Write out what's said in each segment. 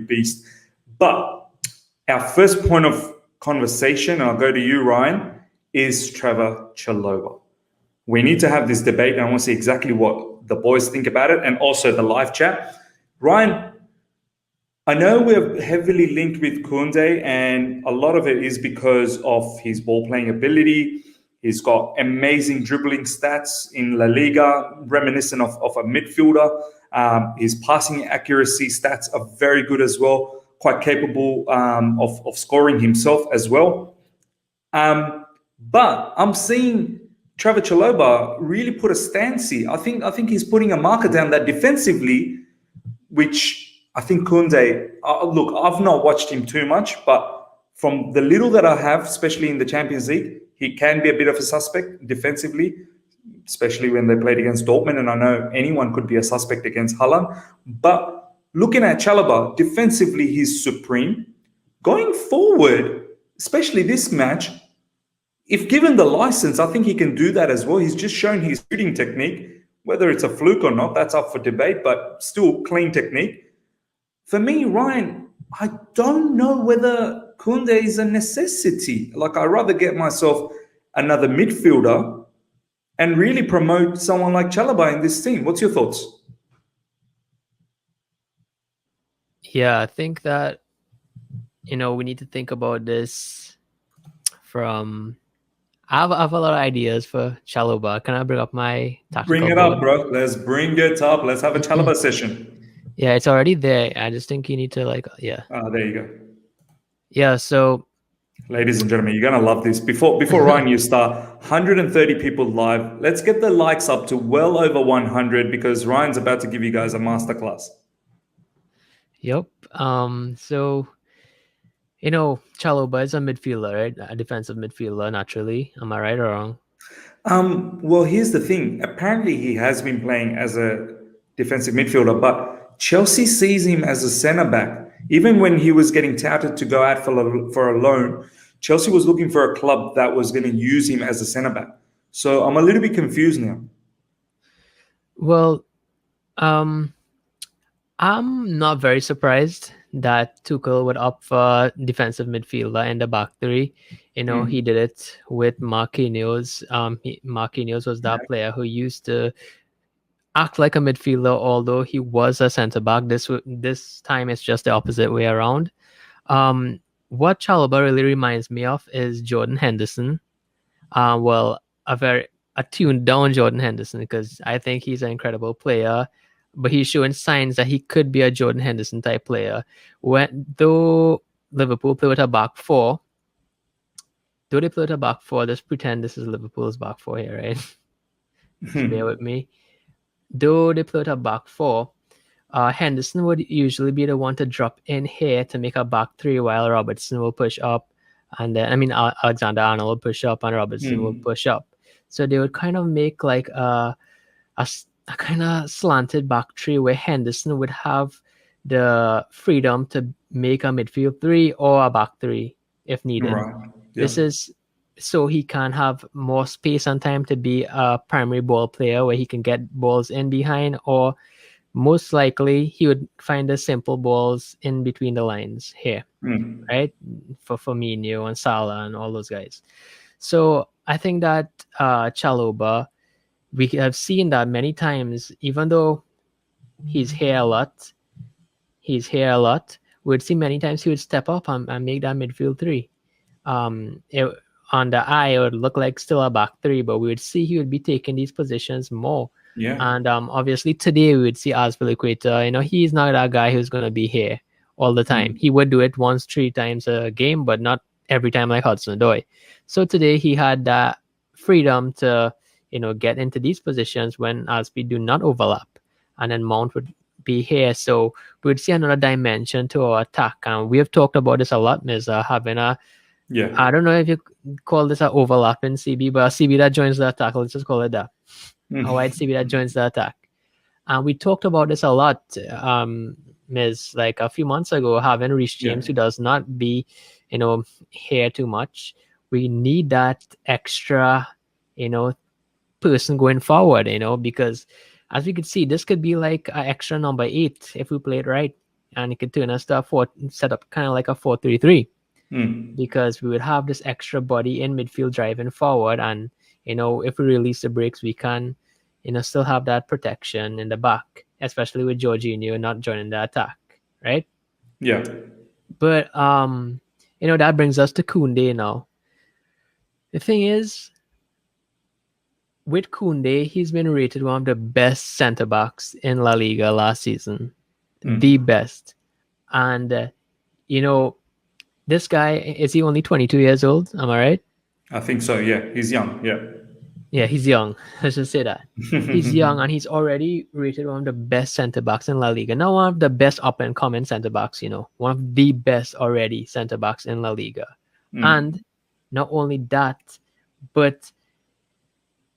beast. But our first point of conversation, and I'll go to you, Ryan, is TREVOH CHALOBAH. We need to have this debate, and I want to see exactly what the boys think about it, and also the live chat. Ryan, I know we're heavily linked with Kounde, and a lot of it is because of his ball-playing ability. He's got amazing dribbling stats in La Liga, reminiscent of a midfielder. His passing accuracy stats are very good as well, quite capable of scoring himself as well. But I'm seeing TREVOH CHALOBAH really put a stance here. I think he's putting a marker down that defensively, which I think Kounde, look, I've not watched him too much, but from the little that I have, especially in the Champions League, he can be a bit of a suspect defensively, especially when they played against Dortmund. And I know anyone could be a suspect against Haaland. But looking at Chalobah, defensively, he's supreme. Going forward, especially this match, if given the license, I think he can do that as well. He's just shown his shooting technique. Whether it's a fluke or not, that's up for debate, but still clean technique. For me, Ryan, I don't know whether Kounde is a necessity. Like, I'd rather get myself another midfielder and really promote someone like Chalobah in this team. What's your thoughts? Yeah, I think that, we need to think about this from... I have a lot of ideas for Chalobah. Can I bring up my tactical Bring it up, bro. Let's bring it up. Let's have a Chalobah session. Yeah, it's already there. I just think you need to there you go. Yeah, so ladies and gentlemen, you're gonna love this. Before Ryan, you start, 130 people live. Let's get the likes up to well over 100 because Ryan's about to give you guys a masterclass. Yep. So Chalobah is a midfielder, right? A defensive midfielder, naturally. Am I right or wrong? Well, here's the thing. Apparently, he has been playing as a defensive midfielder, but Chelsea sees him as a centre-back. Even when he was getting touted to go out for a loan, Chelsea was looking for a club that was going to use him as a centre-back. So I'm a little bit confused now. Well, I'm not very surprised that Tuchel would opt for defensive midfielder in the back three. He did it with Marquinhos. Marquinhos was that player who used to act like a midfielder, although he was a centre back. This time it's just the opposite way around. What Chalobah really reminds me of is Jordan Henderson. A tuned down Jordan Henderson, because I think he's an incredible player, but he's showing signs that he could be a Jordan Henderson type player. Though Liverpool play with a back four, let's pretend this is Liverpool's back four here, right? Bear with me. Though they play with a back four, Henderson would usually be the one to drop in here to make a back three, while Robertson will push up, and then Alexander-Arnold will push up and Robertson will push up. So they would kind of make like a kind of slanted back three where Henderson would have the freedom to make a midfield three or a back three if needed. Right. Yeah. This is so he can have more space and time to be a primary ball player where he can get balls in behind, or most likely he would find the simple balls in between the lines here, right? For Firmino and Salah and all those guys. So I think that Chalobah, we have seen that many times, even though he's here a lot, we'd see many times he would step up and make that midfield three. On the eye, it would look like still a back three, but we would see he would be taking these positions more. Yeah. And obviously today we would see Azpilicueta. He's not that guy who's going to be here all the time. He would do it 3 times a game, but not every time like Hudson-Odoi. So today he had that freedom to, get into these positions when Azpi do not overlap. And then Mount would be here. So we would see another dimension to our attack. And we have talked about this a lot, Mirza, having a... Yeah. I don't know if you call this an overlapping CB, but a CB that joins the attack. Let's just call it that. A wide CB that joins the attack. And we talked about this a lot, Ms. Like a few months ago, having Reece James, who does not be, here too much. We need that extra, person going forward, because as we could see, this could be like an extra number 8 if we play it right. and it could turn us to a set up kind of like a 4-3-3, Mm. because we would have this extra body in midfield driving forward, and if we release the brakes, we can still have that protection in the back, especially with Jorginho not joining the attack, right? Yeah. But that brings us to Kounde now. The thing is, with Kounde, he's been rated one of the best centre backs in La Liga last season, the best. And this guy, is he only 22 years old? Am I right? I think so. Yeah, he's young. Yeah. Yeah, he's young. Let's just say that. He's young, and he's already rated one of the best centre backs in La Liga. Not one of the best up and coming centre backs, one of the best already centre backs in La Liga. And not only that, but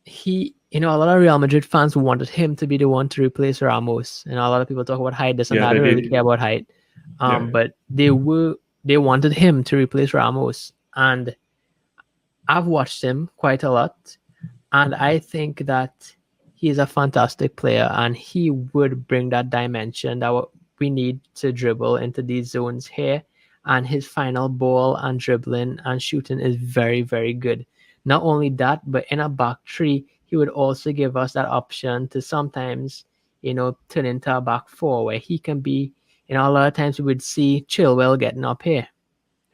he, a lot of Real Madrid fans wanted him to be the one to replace Ramos. And a lot of people talk about height, this and that. I don't really care about height. But they wanted him to replace Ramos. And I've watched him quite a lot. And I think that he is a fantastic player, and he would bring that dimension that we need to dribble into these zones here. And his final ball and dribbling and shooting is very, very good. Not only that, but in a back three, he would also give us that option to sometimes, turn into a back four, where he can be, a lot of times we would see Chilwell getting up here,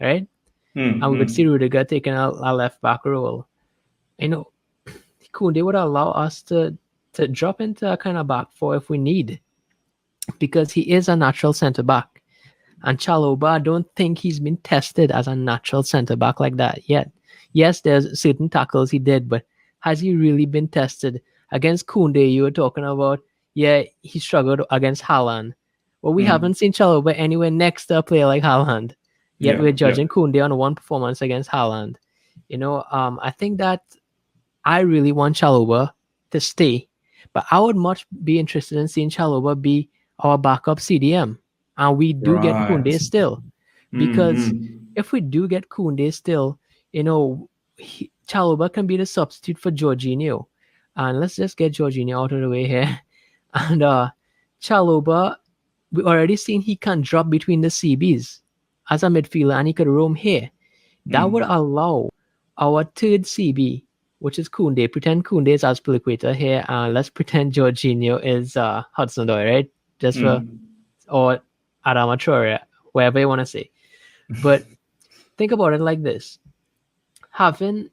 right? And we would see Rudiger taking a left back role. Kounde would allow us to drop into a kind of back four if we need, because he is a natural centre back. And Chalobah, I don't think he's been tested as a natural centre back like that yet. Yes, there's certain tackles he did, but has he really been tested? Against Kounde, you were talking about, he struggled against Haaland. Well, we haven't seen Chalobah anywhere next to a player like Haaland. Yet we're judging Kounde on one performance against Haaland. I think that I really want Chalobah to stay, but I would much be interested in seeing Chalobah be our backup CDM. And we do get Kounde still. Because if we do get Kounde still, Chalobah can be the substitute for Jorginho. And let's just get Jorginho out of the way here. And Chalobah, we already seen he can drop between the CBs as a midfielder, and he could roam here. That would allow our third CB, which is Kounde. Pretend Kounde is Azpilicueta here, and let's pretend Jorginho is Hudson-Odoi, right? Just for, or Adama Traore, whatever you want to say. But think about it like this. Having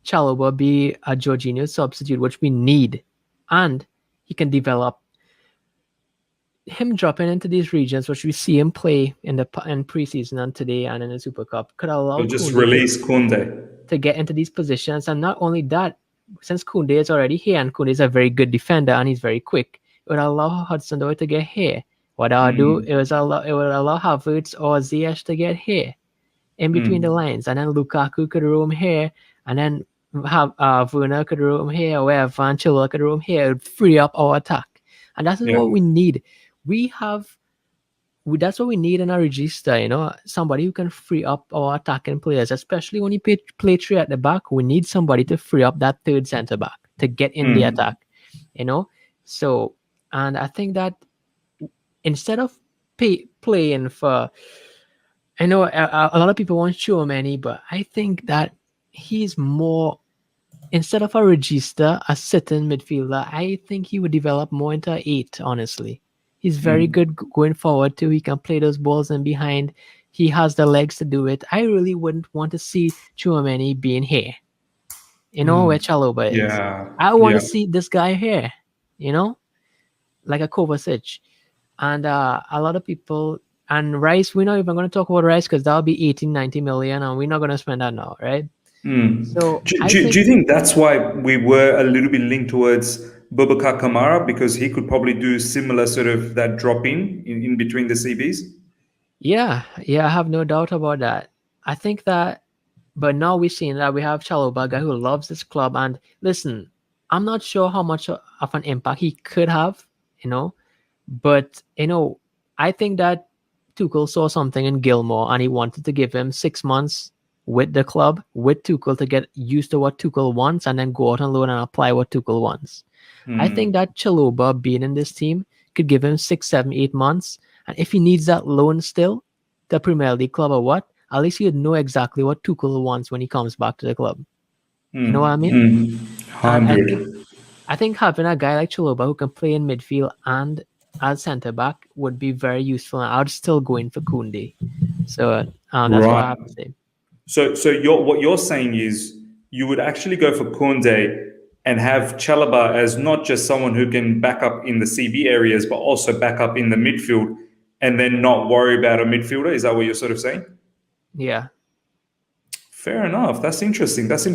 Chalobah be a Jorginho substitute, which we need, and he can develop, him dropping into these regions, which we see him play in preseason and today and in the Super Cup, could allow just release Kounde to get into these positions. And not only that, since Kounde is already here, and Kounde is a very good defender and he's very quick, it would allow Hudson-Odoi to get here. What I'll do, it would allow Havertz or Ziyech to get here in between the lines, and then Lukaku could roam here, and then have Werner could roam here, or wherever, and Chilwell could roam here. It would free up our attack, and that's what we need. That's what we need in a register, somebody who can free up our attacking players, especially when you play three at the back. We need somebody to free up that third centre back to get in the attack, So, and I think that instead of playing for, I know a lot of people want Tchouaméni, but I think that he's more, instead of a regista, a sitting midfielder, I think he would develop more into an 8, honestly. He's very good going forward too. He can play those balls in behind. He has the legs to do it. I really wouldn't want to see Tchouaméni being here. Where Chalobah is. I want to see this guy here, like a Kovacic. And a lot of people, and Rice, we're not even going to talk about Rice because that'll be 18-19 million, and we're not going to spend that now, right? So do you think that's why we were a little bit linked towards Boubacar Kamara, because he could probably do similar sort of that drop in between the CBs? Yeah, I have no doubt about that. I think that, but now we've seen that we have Chalobah, a guy who loves this club, and listen, I'm not sure how much of an impact he could have, but I think that Tuchel saw something in Gilmore, and he wanted to give him 6 months with the club, with Tuchel, to get used to what Tuchel wants, and then go out on loan and apply what Tuchel wants. I think that Chalobah being in this team could give him 6, 7, 8 months, And if he needs that loan still, the Premier League club or what, at least he'd know exactly what Tuchel wants when he comes back to the club. You know what I mean? And 100. I think having a guy like Chalobah who can play in midfield and as centre back would be very useful. And I'd still go in for Kounde. So that's what I Right. have to say. So what you're saying is you would actually go for Kounde and have Chalobah as not just someone who can back up in the CB areas, but also back up in the midfield, and then not worry about a midfielder. Is that what you're sort of saying? Yeah. Fair enough. That's interesting. Let's